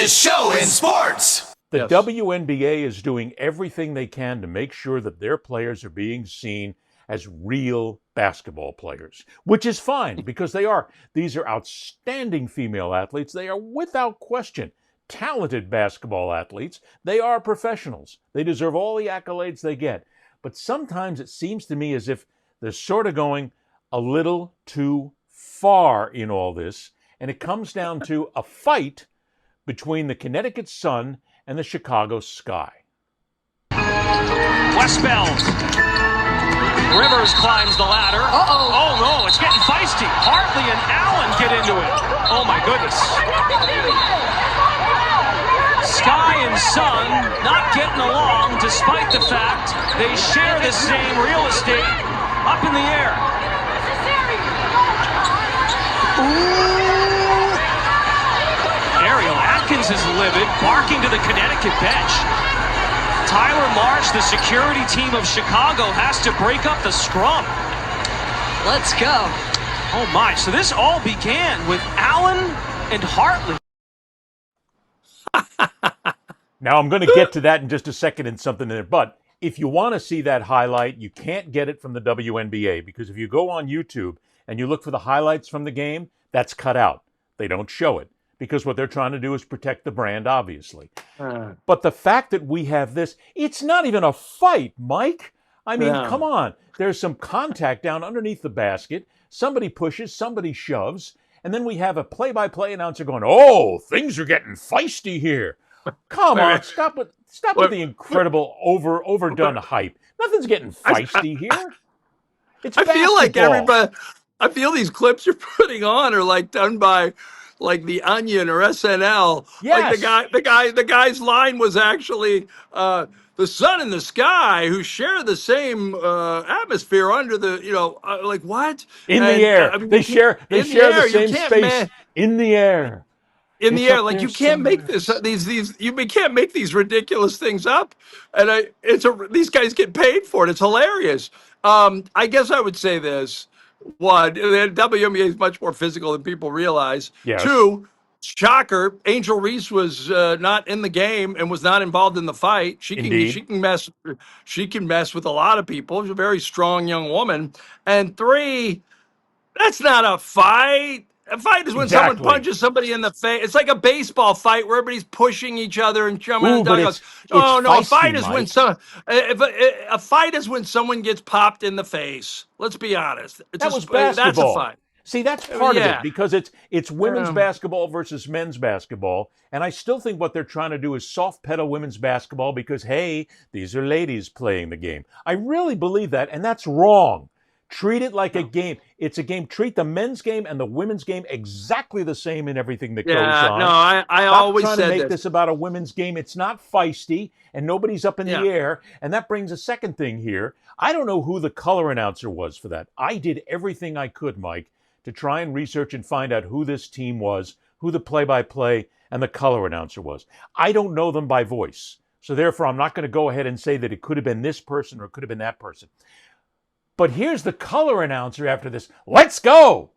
fastest show in sports. The WNBA is doing everything they can to make sure that their players are being seen as real basketball players, which is fine because they are. These are outstanding female athletes. They are without question talented basketball athletes. They are professionals. They deserve all the accolades they get. But sometimes it seems to me as if they're sort of going a little too far in all this, and it comes down to a fight between the Connecticut Sun and the Chicago Sky. Westbeld. Rivers climbs the ladder. Oh no, it's getting feisty. Hartley and Allen get into it. Oh my goodness. Sky and Sun not getting along despite the fact they share the same real estate up in the air. Ariel Atkins is livid, barking to the Connecticut bench. Tyler Marsh, the security team of Chicago, has to break up the scrum. Let's go. Oh my, so this all began with Allen and Hartley. Now, I'm going to get to that in just a second and something there, but if you want to see that highlight, you can't get it from the WNBA because if you go on YouTube and you look for the highlights from the game, that's cut out. They don't show it because what they're trying to do is protect the brand, obviously. But the fact that we have this, it's not even a fight, Mike. I mean, come on. There's some contact down underneath the basket. Somebody pushes, somebody shoves, and then we have a play-by-play announcer going, oh, things are getting feisty here. Come on, stop with the incredible overdone hype. Nothing's getting feisty here. It's I feel like everybody. I feel these clips you're putting on are like done by like The Onion or SNL. Yes. Like the guy's line was actually the sun and the sky who share the same atmosphere under the like what in the air. I mean, they share the same space in the air. In the air, like you can't make this. You can't make these ridiculous things up, and these guys get paid for it. It's hilarious. I guess I would say this: one, the WNBA is much more physical than people realize. Yes. Two, shocker, Angel Reese was not in the game and was not involved in the fight. She can mess with a lot of people. She's a very strong young woman. And three, that's not a fight. A fight is when someone punches somebody in the face. It's like a baseball fight where everybody's pushing each other and jumping in the dugouts. A fight is when a fight is when someone gets popped in the face. Let's be honest. That was basketball. That's a fight. See, that's part of it because it's women's basketball versus men's basketball, and I still think what they're trying to do is soft pedal women's basketball because hey, these are ladies playing the game. I really believe that, and that's wrong. Treat it like a game. It's a game. Treat the men's game and the women's game exactly the same in everything that goes on. No, I always said trying to make this about a women's game. It's not feisty, and nobody's up in the air. And that brings a second thing here. I don't know who the color announcer was for that. I did everything I could, Mike, to try and research and find out who this team was, who the play-by-play and the color announcer was. I don't know them by voice. So therefore, I'm not going to go ahead and say that it could have been this person or it could have been that person. But here's the color announcer after this. Let's go.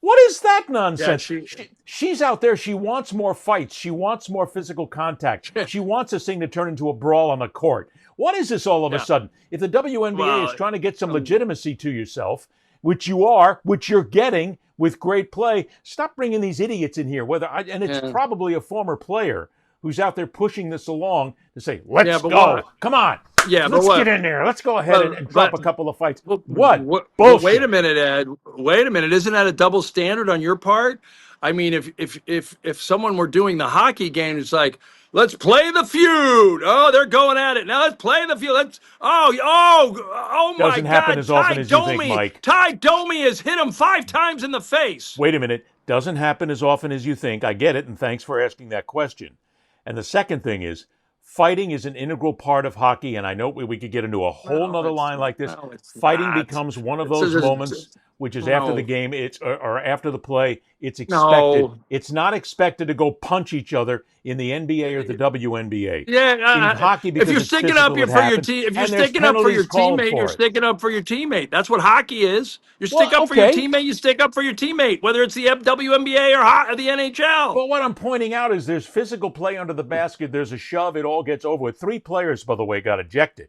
What is that nonsense? Yeah, she's out there. She wants more fights. She wants more physical contact. She wants this thing to turn into a brawl on the court. What is this all of a sudden? If the WNBA is trying to get some legitimacy to yourself, which you are, which you're getting with great play, stop bringing these idiots in here. And it's probably a former player who's out there pushing this along to say, let's go. Come on. Yeah, let's get in there. Let's go ahead and drop a couple of fights. What? Wait a minute, Ed. Wait a minute. Isn't that a double standard on your part? I mean, if someone were doing the hockey game, it's like, let's play the feud. Oh, they're going at it. Now let's play the feud. Oh my God. Doesn't happen as often as you think, Mike. Ty Domi has hit him 5 times in the face. Wait a minute. Doesn't happen as often as you think. I get it, and thanks for asking that question. And the second thing is, fighting is an integral part of hockey, and I know we could get into a whole nother line like this. Fighting becomes one of those moments, which is after the game, or after the play. It's expected. No. It's not expected to go punch each other in the NBA or the WNBA. In Yeah, hockey, if because you're it's sticking up physical, here it for your happens, team, if you're and there's sticking up for your penalties called teammate, you're for it. sticking up for your teammate. That's what hockey is. You stick Well, up for your okay. teammate. You stick up for your teammate, whether it's the WNBA or the NHL. But what I'm pointing out is there's physical play under the basket. There's a shove. It all gets over with. 3 players, by the way, got ejected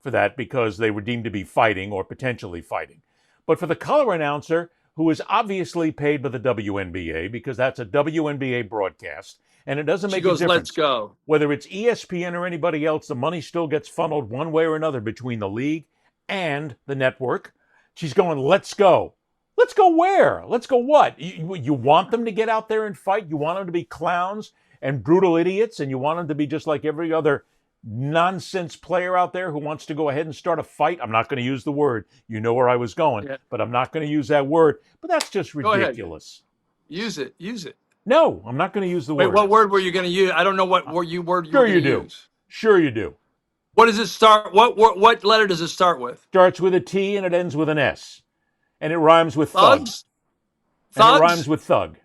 for that because they were deemed to be fighting or potentially fighting. But for the color announcer, who is obviously paid by the WNBA because that's a WNBA broadcast, and it doesn't She make goes, a "Let's difference. go." Whether it's ESPN or anybody else, the money still gets funneled one way or another between the league and the network. She's going, let's go. Let's go where? Let's go what? You want them to get out there and fight? You want them to be clowns and brutal idiots, and you want them to be just like every other nonsense player out there who wants to go ahead and start a fight? I'm not going to use the word. You know where I was going, but I'm not going to use that word. But that's just ridiculous. Use it. Use it. No, I'm not going to use the Wait, word. what word were you going to use? I don't know what word you were Sure going you to do. use. Sure you do. What does it start? What letter does it start with? Starts with a T and it ends with an S. And it rhymes with thug. Thugs? And Thugs? it rhymes with thug.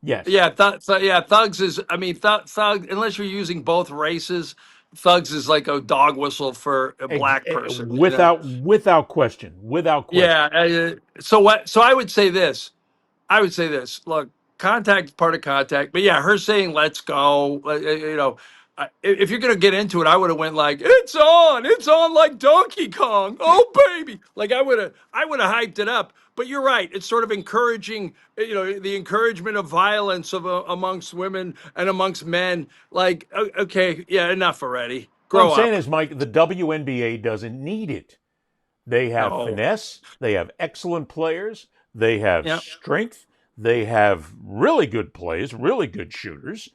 Yes. Yeah, thugs is. I mean, thug. Unless you're using both races, thugs is like a dog whistle for a black person. Without question. Without question. Yeah. So what? So I would say this. Look, contact is part of contact, but yeah, her saying "Let's go," if you're gonna get into it, I would have went like, it's on like Donkey Kong, oh baby, like I would have hyped it up. But you're right, it's sort of encouraging, the encouragement of violence amongst women and amongst men. Like, okay, yeah, enough already. What Grow I'm saying up. is, Mike, the WNBA doesn't need it. They have No. finesse. They have excellent players. They have Yeah. strength. They have really good players, really good shooters,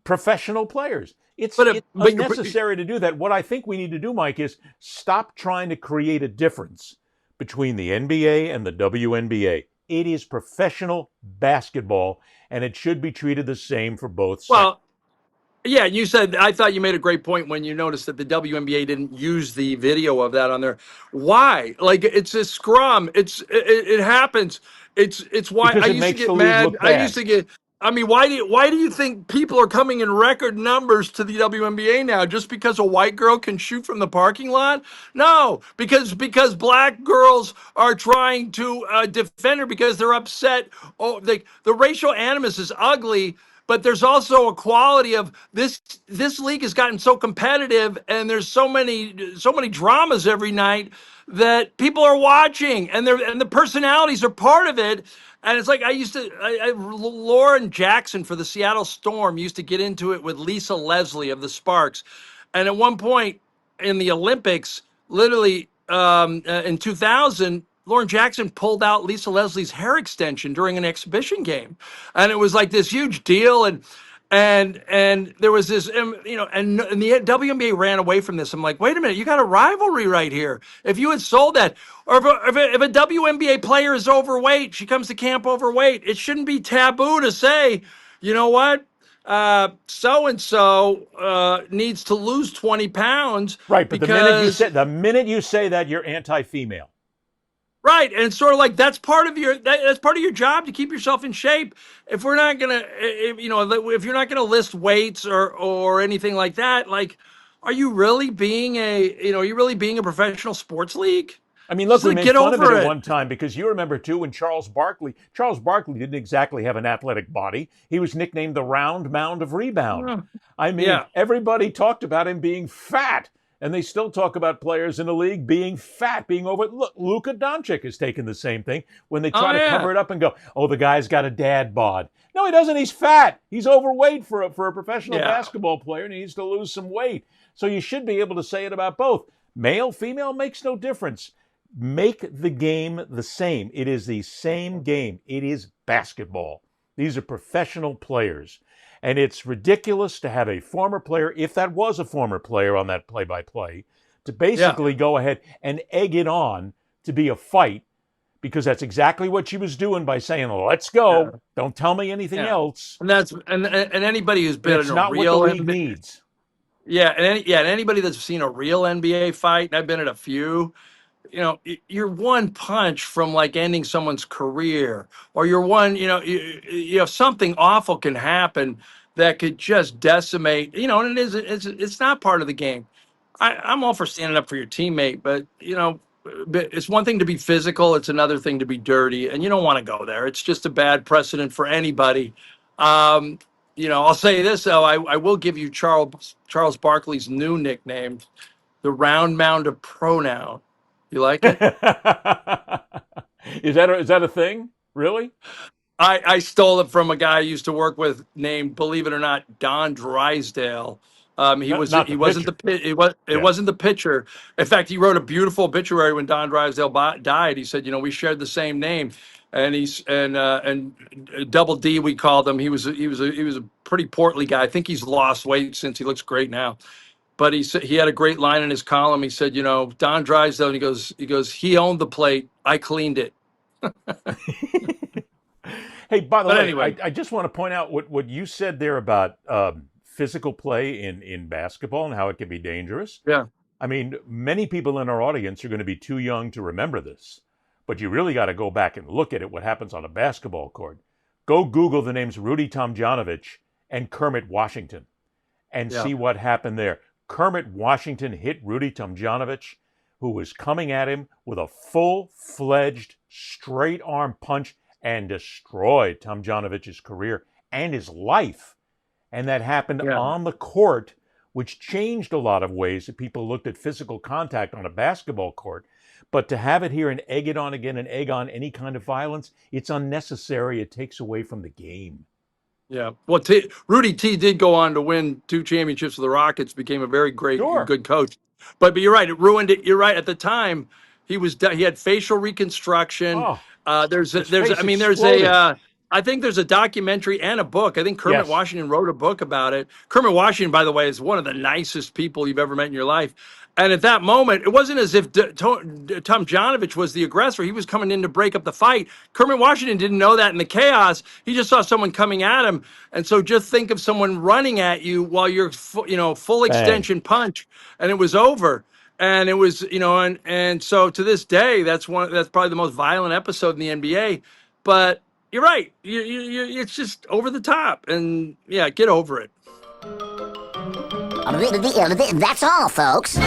professional players. It's unnecessary to do that. What I think we need to do, Mike, is stop trying to create a difference between the NBA and the WNBA. It is professional basketball, and it should be treated the same for both sides. Well, yeah, I thought you made a great point when you noticed that the WNBA didn't use the video of that on there. Why? Like, it's a scrum. It happens. It's why Because I it used to makes get the league mad. look I bad. used to get. I mean, why do you think people are coming in record numbers to the WNBA now just because a white girl can shoot from the parking lot? No, because black girls are trying to defend her because they're upset. Oh, the racial animus is ugly. But there's also a quality of this league has gotten so competitive, and there's so many dramas every night that people are watching, and the personalities are part of it. And it's like Lauren Jackson for the Seattle Storm used to get into it with Lisa Leslie of the Sparks, and at one point in the Olympics, literally in 2000. Lauren Jackson pulled out Lisa Leslie's hair extension during an exhibition game, and it was like this huge deal. And there was this, and the WNBA ran away from this. I'm like, wait a minute, you got a rivalry right here. If you had sold that, or if a WNBA player is overweight, she comes to camp overweight, it shouldn't be taboo to say, you know what? So and so needs to lose 20 pounds. Right, but because the minute you say that, you're anti-female. Right, and it's sort of like that's part of your job to keep yourself in shape. If we're not gonna, if you're not gonna list weights or anything like that, like, are you really being a professional sports league? I mean, look, we made get fun of it over at it. one time because you remember too when Charles Barkley didn't exactly have an athletic body. He was nicknamed the round mound of rebound. I mean, everybody talked about him being fat. And they still talk about players in the league being fat, being over. Look, Luka Doncic has taken the same thing when they try to cover it up and go, oh, the guy's got a dad bod. No, he doesn't. He's fat. He's overweight for a professional basketball player, and he needs to lose some weight. So you should be able to say it about both. Male, female makes no difference. Make the game the same. It is the same game. It is basketball. These are professional players. And it's ridiculous to have a former player, if that was a former player on that play-by-play, to basically go ahead and egg it on to be a fight, because that's exactly what she was doing by saying, let's go. Yeah. Don't tell me anything else. And that's and anybody who's been in a not real what the league needs. Yeah, and anybody that's seen a real NBA fight, and I've been at a few, you're one punch from like ending someone's career, or you're one, something awful can happen that could just decimate, and it's not part of the game. I'm all for standing up for your teammate, but it's one thing to be physical, it's another thing to be dirty, and you don't want to go there. It's just a bad precedent for anybody. Um, I'll say this though, I will give you Charles Barkley's new nickname, the round mound of pronoun. You like it? Is that a thing? Really? I stole it from a guy I used to work with named, believe it or not, Don Drysdale. Not He the wasn't pitcher. the pit. It Yeah. wasn't the pitcher. In fact, he wrote a beautiful obituary when Don Drysdale died. He said, we shared the same name, and Double D, we called him. He was a pretty portly guy. I think he's lost weight since. He looks great now. But he said he had a great line in his column. He said, Don Drysdale. And he owned the plate. I cleaned it. Hey, by the But way, anyway, I just want to point out what you said there about physical play in basketball and how it can be dangerous. yeah. I mean, many people in our audience are going to be too young to remember this, but you really got to go back and look at it, what happens on a basketball court. Go Google the names Rudy Tomjanovich and Kermit Washington and Yeah. see what happened there. Kermit Washington hit Rudy Tomjanovich, who was coming at him with a full-fledged straight arm punch and destroyed Tomjanovich's career and his life. And that happened Yeah. on the court, which changed a lot of ways that people looked at physical contact on a basketball court. But to have it here and egg it on again and egg on any kind of violence, it's unnecessary. It takes away from the game. Yeah. Well, Rudy T did go on to win 2 championships with the Rockets, became a very great, Sure. good coach. But you're right, it ruined it. You're right. At the time, he had facial reconstruction. Oh, There's a, his face I mean, there's exploded. I think there's a documentary and a book. I think Kermit Yes. Washington wrote a book about it. Kermit Washington, by the way, is one of the nicest people you've ever met in your life. And at that moment, it wasn't as if Tomjanovich was the aggressor. He was coming in to break up the fight. Kermit Washington didn't know that in the chaos. He just saw someone coming at him. And so just think of someone running at you while you're, full Bang. extension punch, and it was over. And it was, and so to this day, that's probably the most violent episode in the NBA. But you're right. It's just over the top. And yeah, get over it. That's all, folks.